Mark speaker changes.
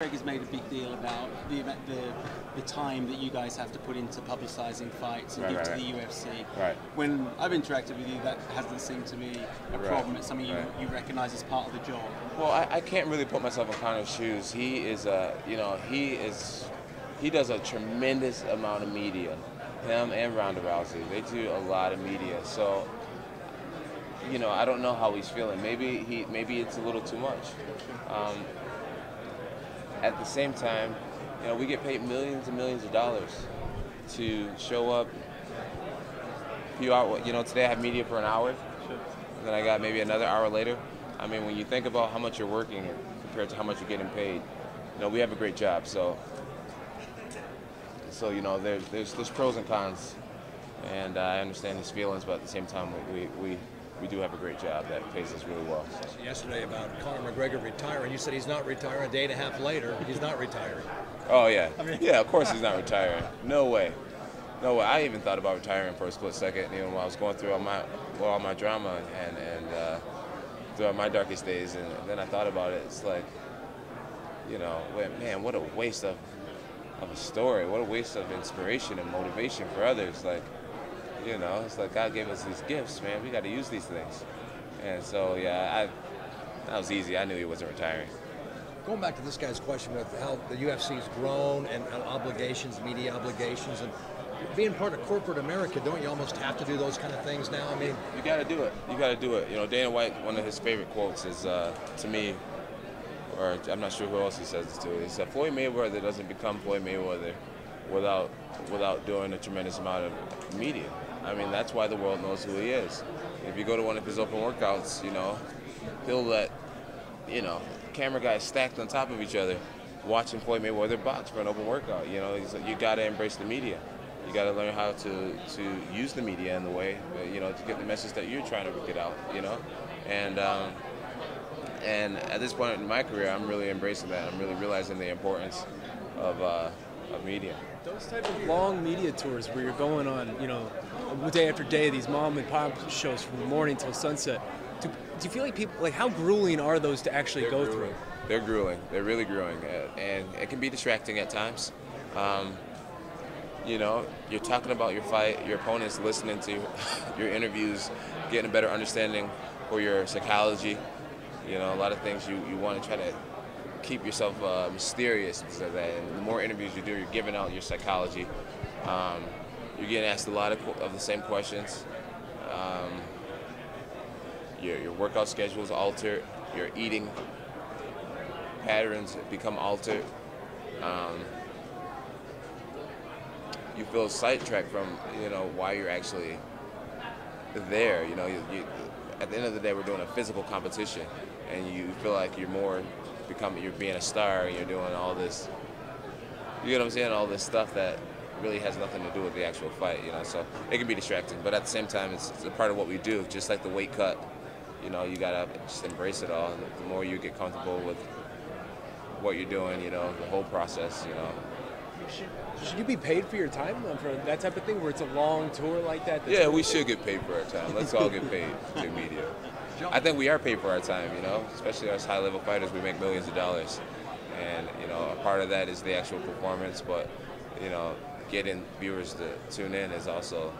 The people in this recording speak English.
Speaker 1: McGregor's made a big deal about the time that you guys have to put into publicising fights and give to the UFC.
Speaker 2: Right.
Speaker 1: When I've interacted with you, that hasn't seemed to be a problem. It's something you recognise as part of the job.
Speaker 2: Well, I can't really put myself in Conor's shoes. He is he does a tremendous amount of media. Him and Ronda Rousey, they do a lot of media. So, I don't know how he's feeling. Maybe it's a little too much. At the same time, we get paid millions and millions of dollars to show up a few hours. Today I have media for an hour, and then I got maybe another hour later. I mean, when you think about how much you're working compared to how much you're getting paid, we have a great job. So there's pros and cons, and I understand his feelings, but at the same time, we do have a great job that pays us really well.
Speaker 3: Yesterday about Conor McGregor retiring, you said he's not retiring. A day and a half later, he's not retiring.
Speaker 2: Oh yeah, yeah. Of course he's not retiring. No way, no way. I even thought about retiring for a split second. When I was going through all my drama and throughout my darkest days, and then I thought about it. It's like, man, what a waste of a story. What a waste of inspiration and motivation for others. Like, it's like God gave us these gifts, man. We got to use these things. And so, that was easy. I knew he wasn't retiring.
Speaker 3: Going back to this guy's question with how the UFC's grown and obligations, media obligations, and being part of corporate America, don't you almost have to do those kind of things now? I mean,
Speaker 2: you got to do it. You got to do it. Dana White, one of his favorite quotes is, to me, or I'm not sure who else he says it to. He said, Floyd Mayweather doesn't become Floyd Mayweather without doing a tremendous amount of media. I mean, that's why the world knows who he is. If you go to one of his open workouts, he'll let, camera guys stacked on top of each other watching Floyd Mayweather box for an open workout. You got to embrace the media. You got to learn how to use the media in the way, to get the message that you're trying to get out, And at this point in my career, I'm really embracing that. I'm really realizing the importance of media.
Speaker 4: Those type of long media tours where you're going on, day after day, these mom and pop shows from morning till sunset. Do you feel like people, how grueling are those to actually go through?
Speaker 2: They're grueling. They're really grueling, and it can be distracting at times. You're talking about your fight, your opponent's listening to your interviews, getting a better understanding for your psychology. A lot of things you want to try to keep yourself mysterious because of that. And the more interviews you do, you're giving out your psychology. You're getting asked a lot of the same questions. Your workout schedule is altered. Your eating patterns become altered. You feel sidetracked from why you're actually there. At the end of the day, we're doing a physical competition, and you feel like you're being a star, and you're doing all this, all this stuff that really has nothing to do with the actual fight, so it can be distracting, but at the same time, it's a part of what we do, just like the weight cut, you gotta just embrace it all, and the more you get comfortable with what you're doing, the whole process,
Speaker 4: Should you be paid for your time for that type of thing, where it's a long tour like that?
Speaker 2: Yeah, we should get paid for our time. Let's all get paid to media. I think we are paid for our time, especially us high-level fighters. We make millions of dollars, and a part of that is the actual performance. But getting viewers to tune in is also,